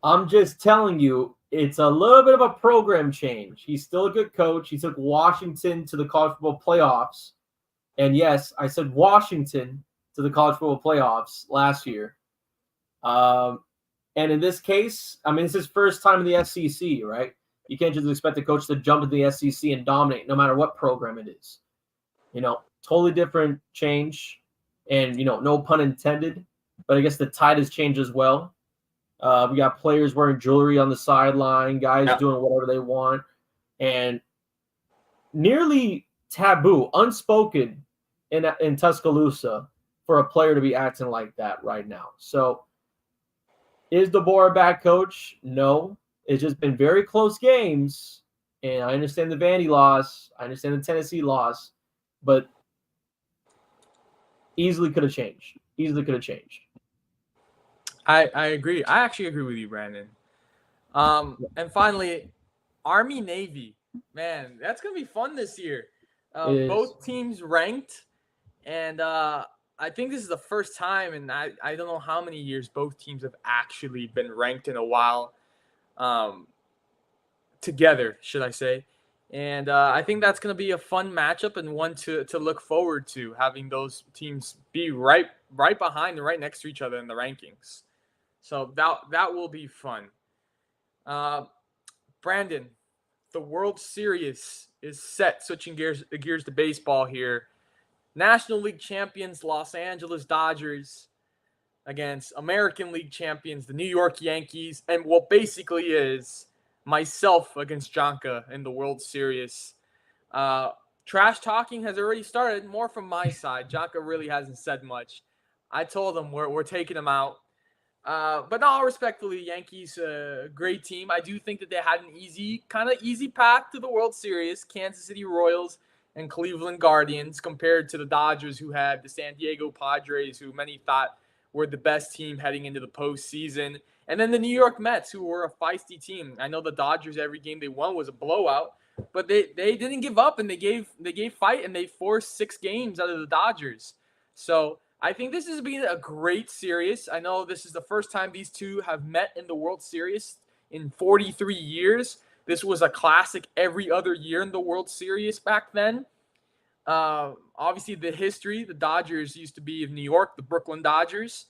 I'm just telling you, it's a little bit of a program change. He's still a good coach. He took Washington to the college football playoffs. And yes, I said Washington to the college football playoffs last year. And in this case, I mean, it's his first time in the SEC, right? You can't just expect a coach to jump into the SEC and dominate no matter what program it is. Totally different change. And, no pun intended. But I guess the tide has changed as well. We got players wearing jewelry on the sideline, guys doing whatever they want. And nearly taboo, unspoken in Tuscaloosa for a player to be acting like that right now. So is DeBoer a bad coach? No. It's just been very close games. And I understand the Vandy loss. I understand the Tennessee loss. But Easily could have changed. Easily could have changed. I agree. I actually agree with you, Brandon. And finally, Army Navy. Man, that's gonna be fun this year. It is. Both teams ranked, and I think this is the first time, and I don't know how many years both teams have actually been ranked in a while. Um, Together, should I say? And I think that's going to be a fun matchup and one to look forward to, having those teams be right behind and right next to each other in the rankings. So that will be fun. Uh, Brandon, the World Series is set. Switching gears to baseball here. National League champions Los Angeles Dodgers against American League champions, the New York Yankees, and what basically is myself against Jonka in the World Series. Uh, Trash talking has already started, more from my side. Jonka really hasn't said much. I told him we're taking him out. But no, respectfully, Yankees, great team. I do think that they had an easy path to the World Series. Kansas City Royals and Cleveland Guardians, compared to the Dodgers, who had the San Diego Padres, who many thought were the best team heading into the postseason, and then the New York Mets, who were a feisty team. I know the Dodgers, every game they won was a blowout, but they didn't give up, and they gave fight, and they forced 6 games out of the Dodgers. So I think this has been a great series. I know this is the first time these two have met in the World Series in 43 years. This was a classic every other year in the World Series back then. Obviously, the history, the Dodgers used to be of New York, the Brooklyn Dodgers.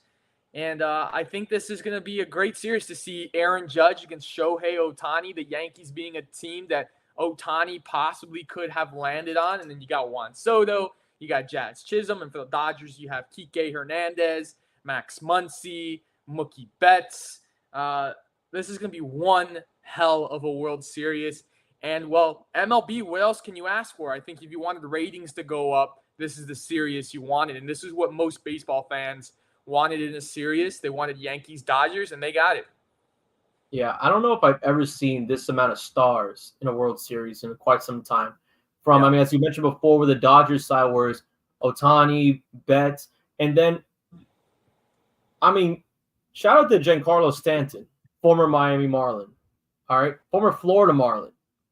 And I think this is going to be a great series to see Aaron Judge against Shohei Ohtani, the Yankees being a team that Ohtani possibly could have landed on. And then you got Juan Soto, you got Jazz Chisholm, and for the Dodgers, you have Kike Hernandez, Max Muncy, Mookie Betts. This is going to be one hell of a World Series. And, well, MLB, what else can you ask for? I think if you wanted the ratings to go up, this is the series you wanted. And this is what most baseball fans wanted in a series. They wanted Yankees, Dodgers, and they got it. Yeah, I don't know if I've ever seen this amount of stars in a World Series in quite some time. Yeah. I mean, as you mentioned before, with the Dodgers side, where it's Ohtani, Betts, and then, I mean, shout out to Giancarlo Stanton, former Miami Marlin, all right, former Florida Marlin.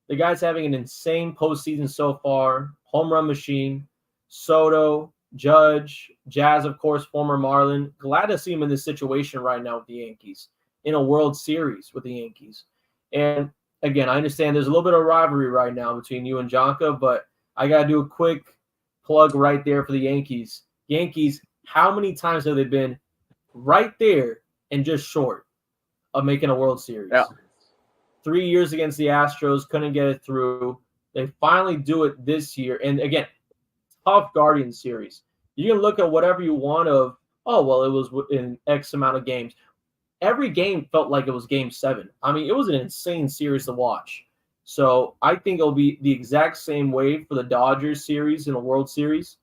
The guy's having an insane postseason so far, home run machine. Soto, Judge, Jazz, of course, former Marlin. Glad to see him in this situation right now with the Yankees, in a World Series with the Yankees. And again, I understand there's a little bit of rivalry right now between you and Jonka, but I got to do a quick plug right there for the Yankees. Yankees, how many times have they been right there and just short of making a World Series? Yeah. 3 years against the Astros, couldn't get it through. They finally do it this year. And again, tough Guardian series. You can look at whatever you want of, oh, well, it was in X amount of games. Every game felt like it was game 7. I mean, it was an insane series to watch. So I think it'll be the exact same way for the Dodgers series in a World Series.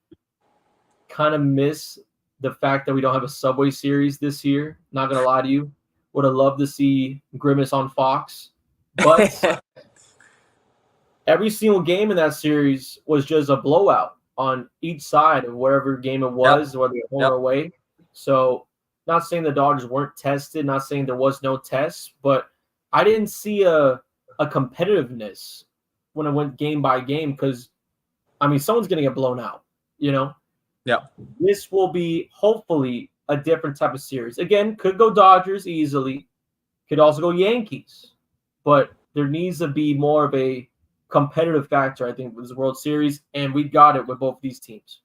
Kind of miss the fact that we don't have a Subway Series this year. Not going to lie to you. Would have loved to see Grimace on Fox. But every single game in that series was just a blowout on each side of whatever game it was, whether home or away. So not saying the Dodgers weren't tested, not saying there was no test, but I didn't see a competitiveness when it went game by game because, I mean, someone's going to get blown out, you know? Yeah. This will be hopefully a different type of series. Again, could go Dodgers easily, could also go Yankees, but there needs to be more of a competitive factor, I think, with this World Series, and we got it with both these teams.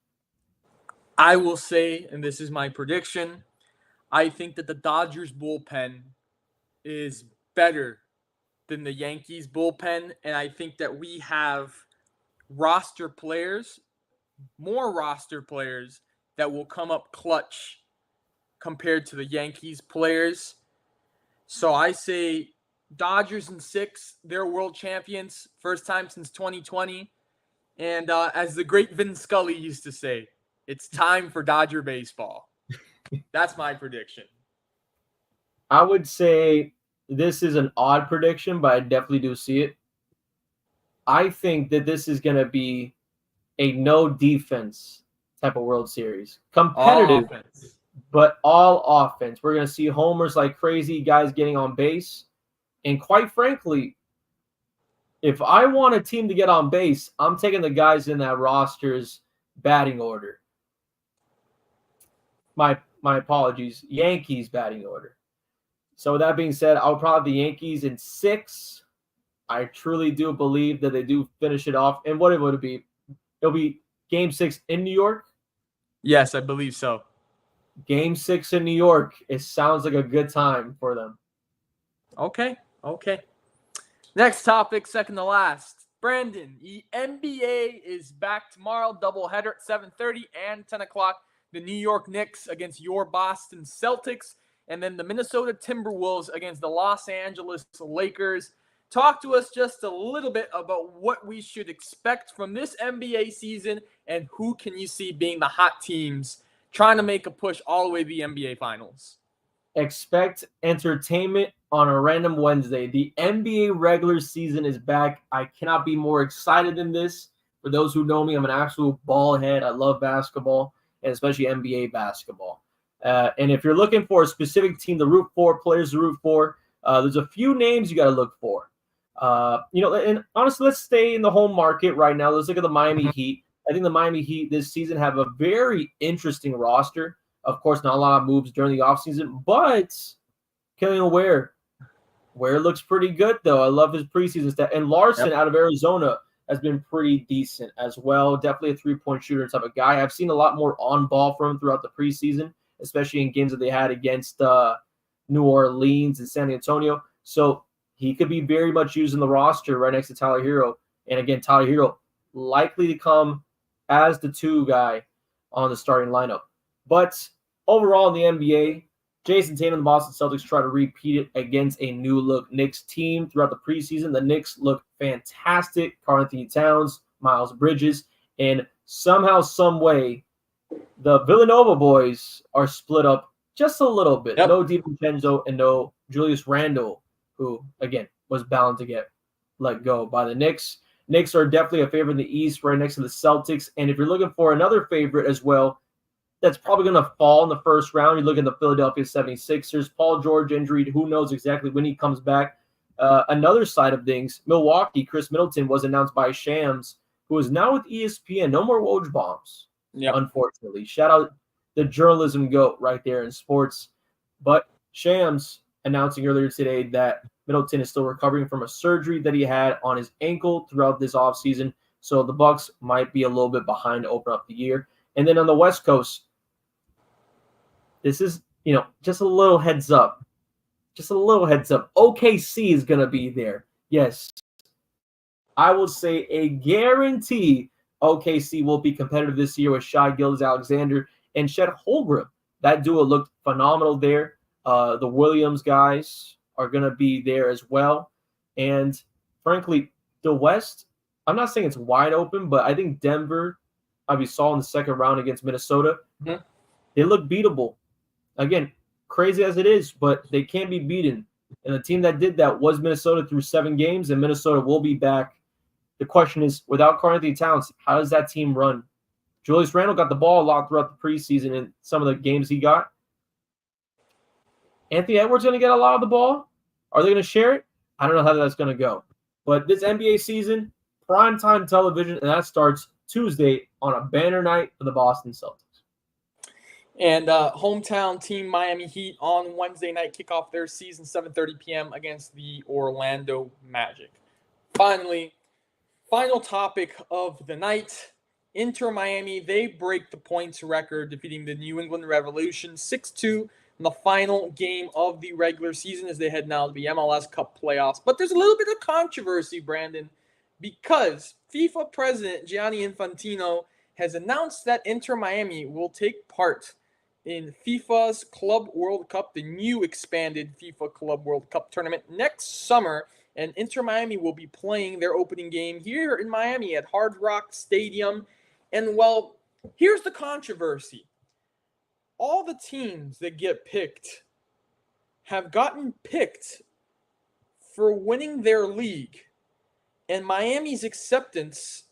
I will say, and this is my prediction, I think that the Dodgers bullpen is better than the Yankees bullpen, and I think that we have roster players, more roster players that will come up clutch compared to the Yankees players. So I say Dodgers in 6, they're world champions, first time since 2020. And as the great Vin Scully used to say, it's time for Dodger baseball. That's my prediction. I would say this is an odd prediction, but I definitely do see it. I think that this is going to be a no defense type of World Series. All Competitive, offense. but all offense. We're going to see homers like crazy, guys getting on base. And quite frankly, if I want a team to get on base, I'm taking the guys in that roster's batting order. My apologies, Yankees batting order. So with that being said, I'll probably the Yankees in 6. I truly do believe that they do finish it off. And what would it be? It'll be Game 6 in New York. Yes, I believe so. Game 6 in New York. It sounds like a good time for them. Okay. Next topic, second to last. Brandon, the NBA is back tomorrow, doubleheader at 7:30 and 10 o'clock. The New York Knicks against your Boston Celtics, and then the Minnesota Timberwolves against the Los Angeles Lakers. Talk to us just a little bit about what we should expect from this NBA season and who can you see being the hot teams trying to make a push all the way to the NBA Finals. Expect entertainment on a random Wednesday. The NBA regular season is back. I cannot be more excited than this. For those who know me, I'm an absolute ball head. I love basketball, and especially NBA basketball. And if you're looking for a specific team to root for, players to root for, there's a few names you got to look for. And honestly, let's stay in the home market right now. Let's look at the Miami Heat. I think the Miami Heat this season have a very interesting roster. Of course, not a lot of moves during the offseason, but Killian Ware looks pretty good, though. I love his preseason stat. And Larson out of Arizona has been pretty decent as well. Definitely a three-point shooter type of guy. I've seen a lot more on-ball from him throughout the preseason, especially in games that they had against New Orleans and San Antonio. So he could be very much used in the roster right next to Tyler Hero. And again, Tyler Hero likely to come as the 2 guy on the starting lineup. But overall in the NBA, Jason Tatum and the Boston Celtics try to repeat it against a new-look Knicks team throughout the preseason. The Knicks look fantastic. Karl-Anthony Towns, Miles Bridges, and somehow, some way, the Villanova boys are split up just a little bit. No DiVincenzo and no Julius Randle, who, again, was bound to get let go by the Knicks. Knicks are definitely a favorite in the East right next to the Celtics. And if you're looking for another favorite as well, that's probably going to fall in the first round. You look at the Philadelphia 76ers. Paul George injury. Who knows exactly when he comes back. Another side of things, Milwaukee, Chris Middleton was announced by Shams, who is now with ESPN. No more Woj bombs, unfortunately. Shout out the journalism goat right there in sports. But Shams announcing earlier today that Middleton is still recovering from a surgery that he had on his ankle throughout this offseason. So the Bucks might be a little bit behind to open up the year. And then on the West Coast, this is, just a little heads up. Just a little heads up. OKC is going to be there. Yes. I will say a guarantee OKC will be competitive this year with Shai Gilgeous-Alexander and Chet Holmgren. That duo looked phenomenal there. The Williams guys are going to be there as well. And frankly, the West, I'm not saying it's wide open, but I think Denver, we saw in the second round against Minnesota, they look beatable. Again, crazy as it is, but they can be beaten. And the team that did that was Minnesota through 7 games, and Minnesota will be back. The question is, without Karl-Anthony Towns, how does that team run? Julius Randle got the ball a lot throughout the preseason in some of the games he got. Anthony Edwards going to get a lot of the ball? Are they going to share it? I don't know how that's going to go. But this NBA season, primetime television, and that starts Tuesday on a banner night for the Boston Celtics. And hometown team Miami Heat on Wednesday night kick off their season 7:30 p.m. against the Orlando Magic. Finally, final topic of the night. Inter Miami, they break the points record, defeating the New England Revolution 6-2 in the final game of the regular season as they head now to the MLS Cup playoffs. But there's a little bit of controversy, Brandon, because FIFA president Gianni Infantino has announced that Inter Miami will take part in FIFA's Club World Cup, the new expanded FIFA Club World Cup tournament next summer. And Inter Miami will be playing their opening game here in Miami at Hard Rock Stadium. And well, here's the controversy. All the teams that get picked have gotten picked for winning their league. And Miami's acceptance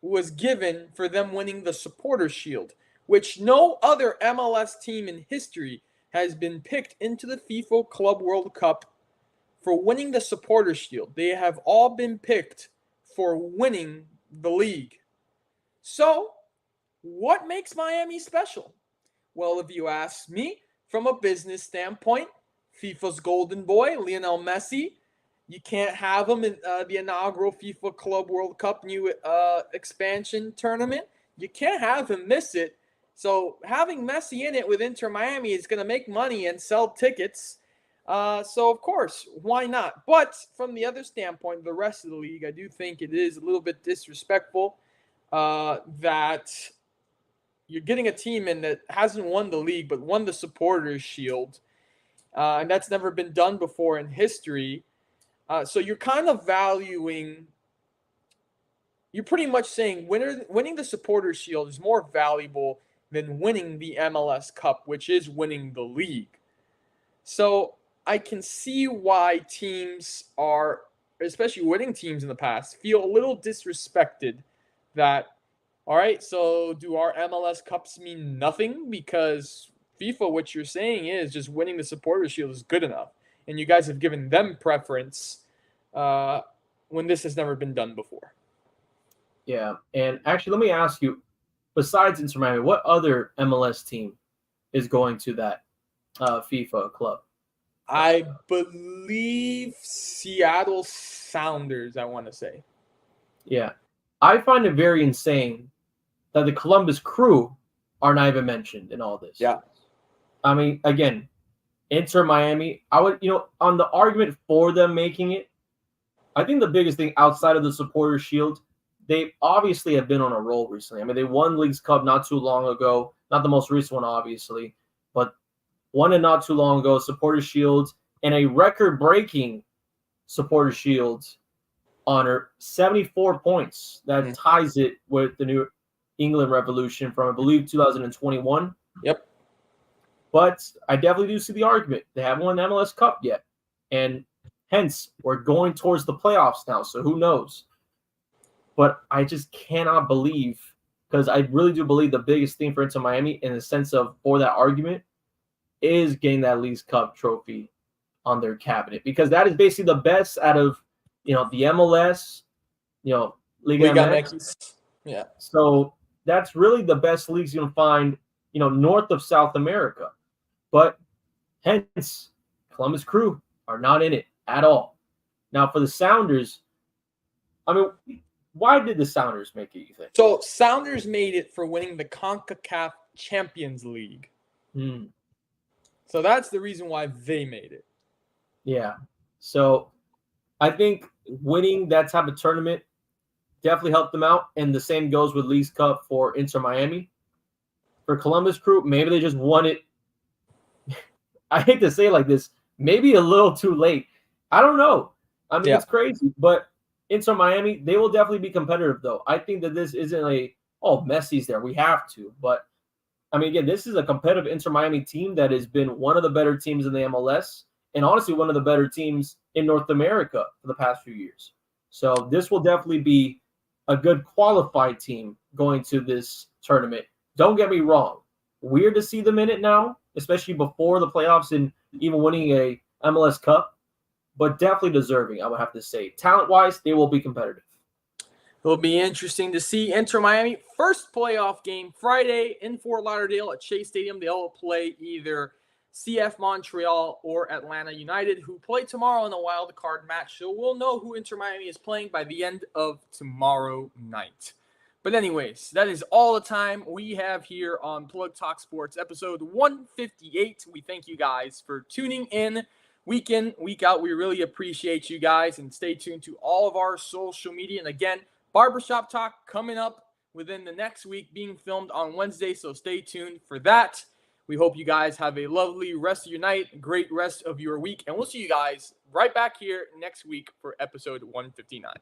was given for them winning the Supporters Shield, which no other MLS team in history has been picked into the FIFA Club World Cup for winning the Supporters Shield. They have all been picked for winning the league. So, what makes Miami special? Well, if you ask me, from a business standpoint, FIFA's golden boy, Lionel Messi, you can't have him in the inaugural FIFA Club World Cup new expansion tournament. You can't have him miss it. So having Messi in it with Inter Miami is going to make money and sell tickets. So, of course, why not? But from the other standpoint, the rest of the league, I do think it is a little bit disrespectful that you're getting a team in that hasn't won the league but won the Supporters Shield. And that's never been done before in history. So you're kind of valuing, you're pretty much saying winning the Supporters Shield is more valuable than winning the MLS Cup, which is winning the league. So I can see why teams are, especially winning teams in the past, feel a little disrespected that, all right, so do our MLS Cups mean nothing? Because FIFA, what you're saying is just winning the Supporters Shield is good enough. And you guys have given them preference when this has never been done before. Yeah, and actually, let me ask you, besides Inter Miami, what other MLS team is going to that FIFA club? I believe Seattle Sounders, I want to say. Yeah. I find it very insane that the Columbus Crew are not even mentioned in all this. Yeah. I mean, again, Inter Miami, I would, on the argument for them making it, I think the biggest thing outside of the Supporters Shield, they obviously have been on a roll recently. I mean, they won Leagues Cup not too long ago. Not the most recent one, obviously, but won it not too long ago, Supporters Shield, and a record-breaking Supporters Shield honor, 74 points. That ties it with the New England Revolution from, I believe, 2021. Yep. But I definitely do see the argument. They haven't won the MLS Cup yet. And hence, we're going towards the playoffs now, so who knows? But I just cannot believe, because I really do believe the biggest thing for Inter Miami in the sense of, for that argument, is getting that Leagues Cup trophy on their cabinet. Because that is basically the best out of, the MLS, Liga MX. Yeah. So that's really the best leagues you can find, north of South America. But hence, Columbus Crew are not in it at all. Now, for the Sounders, I mean, why did the Sounders make it, you think? So, Sounders made it for winning the CONCACAF Champions League. So that's the reason why they made it. Yeah. So I think winning that type of tournament definitely helped them out. And the same goes with Leagues Cup for Inter Miami. For Columbus Crew, maybe they just won it. I hate to say it like this, maybe a little too late. I don't know. I mean, It's crazy. But Inter Miami, they will definitely be competitive, though. I think that this isn't Messi's there, we have to. But, I mean, again, this is a competitive Inter Miami team that has been one of the better teams in the MLS and honestly one of the better teams in North America for the past few years. So this will definitely be a good qualified team going to this tournament. Don't get me wrong. Weird to see them in it now, especially before the playoffs and even winning a MLS Cup, but definitely deserving, I would have to say. Talent-wise, they will be competitive. It'll be interesting to see Inter Miami. First playoff game Friday in Fort Lauderdale at Chase Stadium. They'll play either CF Montreal or Atlanta United, who play tomorrow in a wild card match. So we'll know who Inter Miami is playing by the end of tomorrow night. But anyways, that is all the time we have here on Plug Talk Sports, episode 158. We thank you guys for tuning in week, week out. We really appreciate you guys, and stay tuned to all of our social media. And again, Barbershop Talk coming up within the next week, being filmed on Wednesday, so stay tuned for that. We hope you guys have a lovely rest of your night, great rest of your week, and we'll see you guys right back here next week for episode 159.